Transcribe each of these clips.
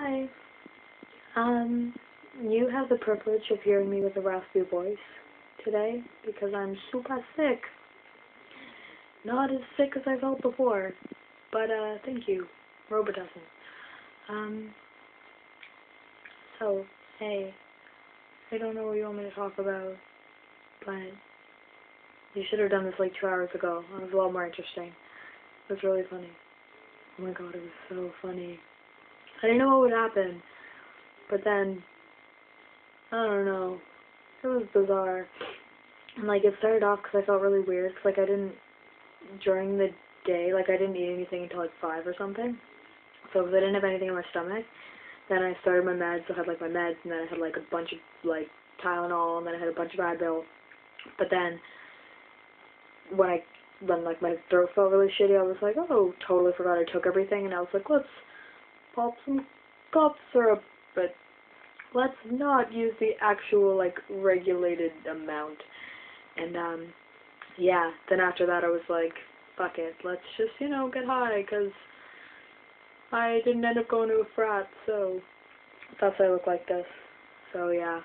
Hi. You have the privilege of hearing me with a raspy voice today because I'm super sick. Not as sick as I felt before, but thank you, Robitussin. Um, so, hey, I don't know what you want me to talk about, but you should have done this like 2 hours ago. It was a lot more interesting. It was really funny. Oh my god, it was so funny. I didn't know what would happen, but then I don't know. It was bizarre. And, like, it started off because I felt really weird because, like, I didn't, during the day, like, I didn't eat anything until, like, 5 or something. So, because I didn't have anything in my stomach, then I started my meds. So I had, like, my meds, and then I had, like, a bunch of, like, Tylenol, and then I had a bunch of Advil. But then, when, like, my throat felt really shitty, I was like, oh, totally forgot I took everything, and I was like, let's pop some cough syrup, but let's not use the actual, like, regulated amount. And, yeah, then after that I was like, fuck it, let's just, get high, because I didn't end up going to a frat, so that's why I look like this. So, yeah.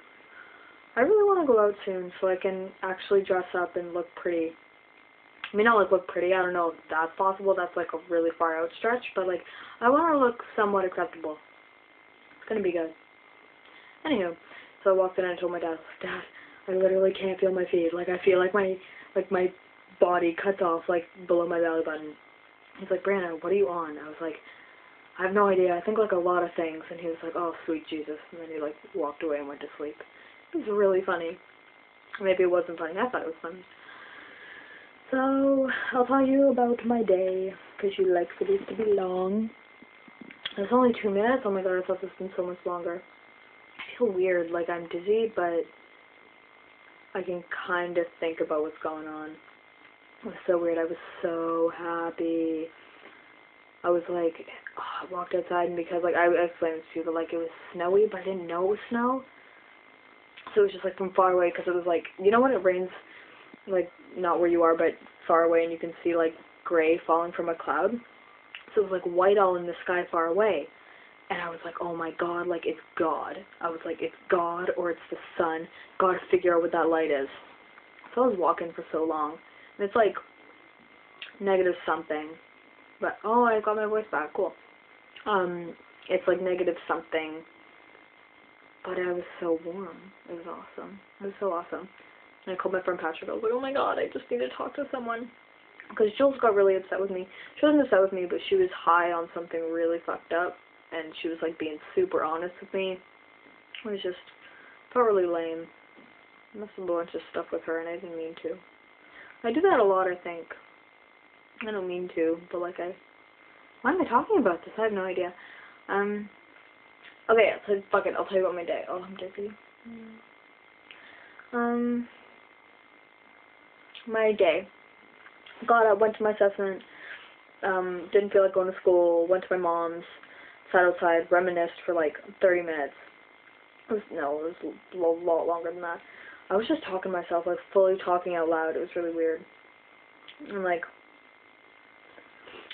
I really want to go out soon so I can actually dress up and look pretty. I mean, not, like, look pretty, I don't know if that's possible, that's, like, a really far out stretch, but, like, I want to look somewhat acceptable. It's gonna be good. Anywho, so I walked in and I told my dad, Dad, I literally can't feel my feet. Like, I feel like my body cuts off, like, below my belly button. He's like, Brianna, what are you on? I was like, I have no idea. I think, like, a lot of things. And he was like, oh, sweet Jesus. And then he, like, walked away and went to sleep. It was really funny. Maybe it wasn't funny. I thought it was funny. So, I'll tell you about my day, because you like for these to be long. It's only 2 minutes. Oh my god, I thought this had been so much longer. I feel weird, like I'm dizzy, but I can kind of think about what's going on. It was so weird. I was so happy. I was like, oh, I walked outside, and because, like, I explained this to you, but, like, it was snowy, but I didn't know it was snow. So it was just, like, from far away, because it was, like, you know when it rains, like, not where you are, but far away, and you can see, like, gray falling from a cloud? So it was, like, white all in the sky far away. And I was like, oh my god, like, it's God. I was like, it's God or it's the sun. Gotta figure out what that light is. So I was walking for so long. And it's like negative something. But, oh, I got my voice back. Cool. It's like negative something. But I was so warm. It was awesome. It was so awesome. And I called my friend Patrick. I was like, oh my god, I just need to talk to someone. Because Jules got really upset with me. She wasn't upset with me, but she was high on something really fucked up. And she was, like, being super honest with me. It was just, felt really lame. I must have a bunch of stuff with her, and I didn't mean to. I do that a lot, I think. I don't mean to, but, like, why am I talking about this? I have no idea. Okay, so fuck it, I'll tell you about my day. Oh, I'm dizzy. My day. Got up, went to my assessment, didn't feel like going to school, went to my mom's, sat outside, reminisced for like 30 minutes. It was a lot longer than that. I was just talking to myself, like fully talking out loud. It was really weird. And like,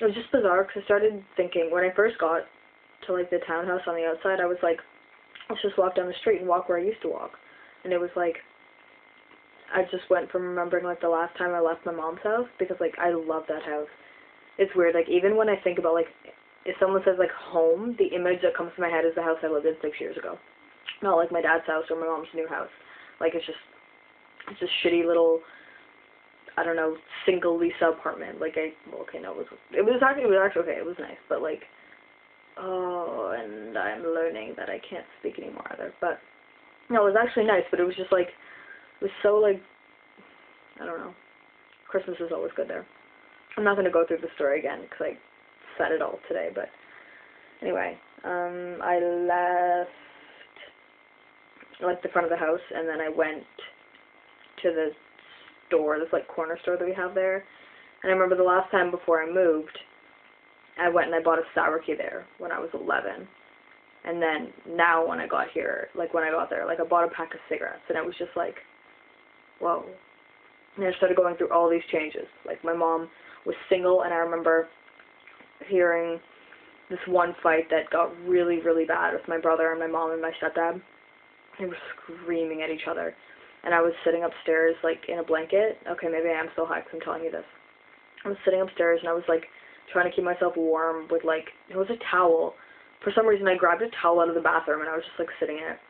it was just bizarre because I started thinking, when I first got to like the townhouse on the outside, I was like, let's just walk down the street and walk where I used to walk. And it was like, I just went from remembering like the last time I left my mom's house, because like I love that house. It's weird, like even when I think about like, if someone says, like, home, the image that comes to my head is the house I lived in 6 years ago. Not, like, my dad's house or my mom's new house. Like, it's just shitty little, I don't know, single Lisa apartment. Like, okay, no, it was actually okay, it was nice, but, like, oh, and I'm learning that I can't speak anymore either, but, no, it was actually nice, but it was just, like, it was so, like, I don't know, Christmas is always good there. I'm not going to go through the story again, because I said it all today, but anyway, I left like the front of the house, and then I went to the store, this like corner store that we have there. And I remember the last time before I moved, I went and I bought a sour key there when I was 11. And then now when I got here, like when I got there, like I bought a pack of cigarettes, and I was just like, whoa. And I started going through all these changes. Like my mom was single, and I remember hearing this one fight that got really, really bad with my brother and my mom and my stepdad. They were screaming at each other. And I was sitting upstairs, like, in a blanket. Okay, maybe I am still high because I'm telling you this. I was sitting upstairs and I was, like, trying to keep myself warm with, like, it was a towel. For some reason, I grabbed a towel out of the bathroom and I was just, like, sitting in it.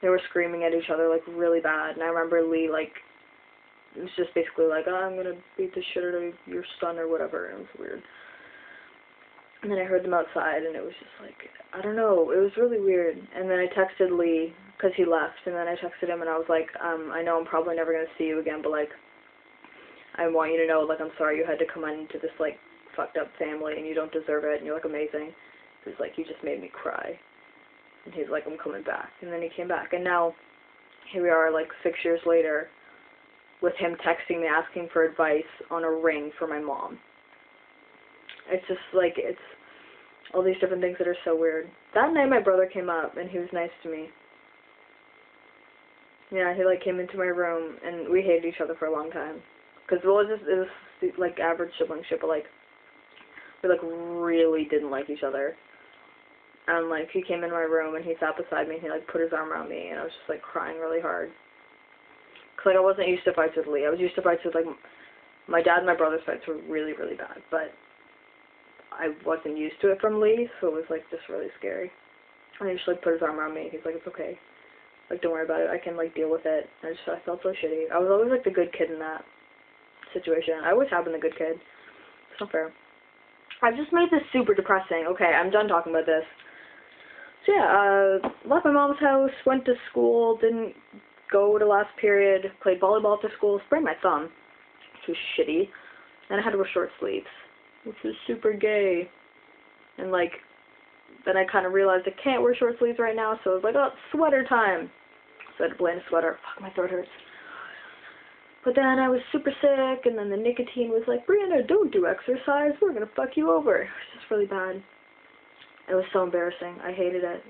They were screaming at each other, like, really bad. And I remember Lee, like, it was just basically like, oh, I'm gonna beat the shit out of your son or whatever. And it was weird. And then I heard them outside, and it was just like, I don't know, it was really weird. And then I texted Lee, because he left, and then I texted him, and I was like, I know I'm probably never going to see you again, but, like, I want you to know, like, I'm sorry you had to come into this, like, fucked up family, and you don't deserve it, and you're, like, amazing. He was like, you just made me cry. And he's like, I'm coming back. And then he came back, and now, here we are, like, 6 years later, with him texting me, asking for advice on a ring for my mom. It's just, like, it's all these different things that are so weird. That night my brother came up, and he was nice to me. Yeah, he, like, came into my room, and we hated each other for a long time. Because, well, it was, like, average sibling shit, but, like, we, like, really didn't like each other. And, like, he came in my room, and he sat beside me, and he, like, put his arm around me, and I was just, like, crying really hard. Because, like, I wasn't used to fights with Lee. I was used to fights with, like, my dad and my brother's fights were really, really bad, but I wasn't used to it from Lee, so it was, like, just really scary. And he just, like, put his arm around me. He's like, it's okay. Like, don't worry about it. I can, like, deal with it. And I felt so shitty. I was always, like, the good kid in that situation. I always have been the good kid. It's not fair. I've just made this super depressing. Okay, I'm done talking about this. So, yeah, left my mom's house, went to school, didn't go to last period, played volleyball after school, sprained my thumb, which was shitty. And I had to wear short sleeves, which was super gay. And, like, then I kind of realized I can't wear short sleeves right now, so I was like, oh, it's sweater time. So I had to blend a sweater. Fuck, my throat hurts. But then I was super sick, and then the nicotine was like, Brianna, don't do exercise. We're going to fuck you over. It was just really bad. It was so embarrassing. I hated it.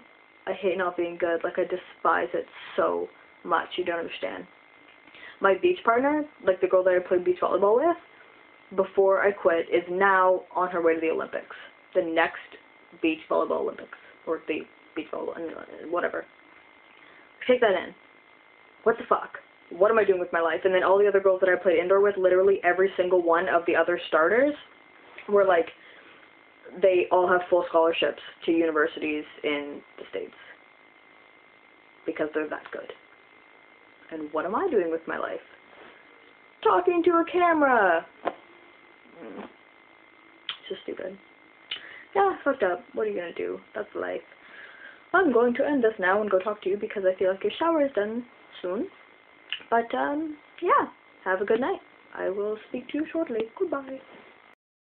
I hate not being good. Like, I despise it so much. You don't understand. My beach partner, like the girl that I played beach volleyball with, before I quit, is now on her way to the Olympics. The next beach volleyball Olympics. Or the beach volleyball, whatever. Take that in. What the fuck? What am I doing with my life? And then all the other girls that I played indoor with, literally every single one of the other starters were like, they all have full scholarships to universities in the States. Because they're that good. And what am I doing with my life? Talking to a camera! It's just stupid. Yeah, fucked up. What are you gonna do? That's life. I'm going to end this now and go talk to you because I feel like your shower is done soon. But, yeah, have a good night. I will speak to you shortly. Goodbye.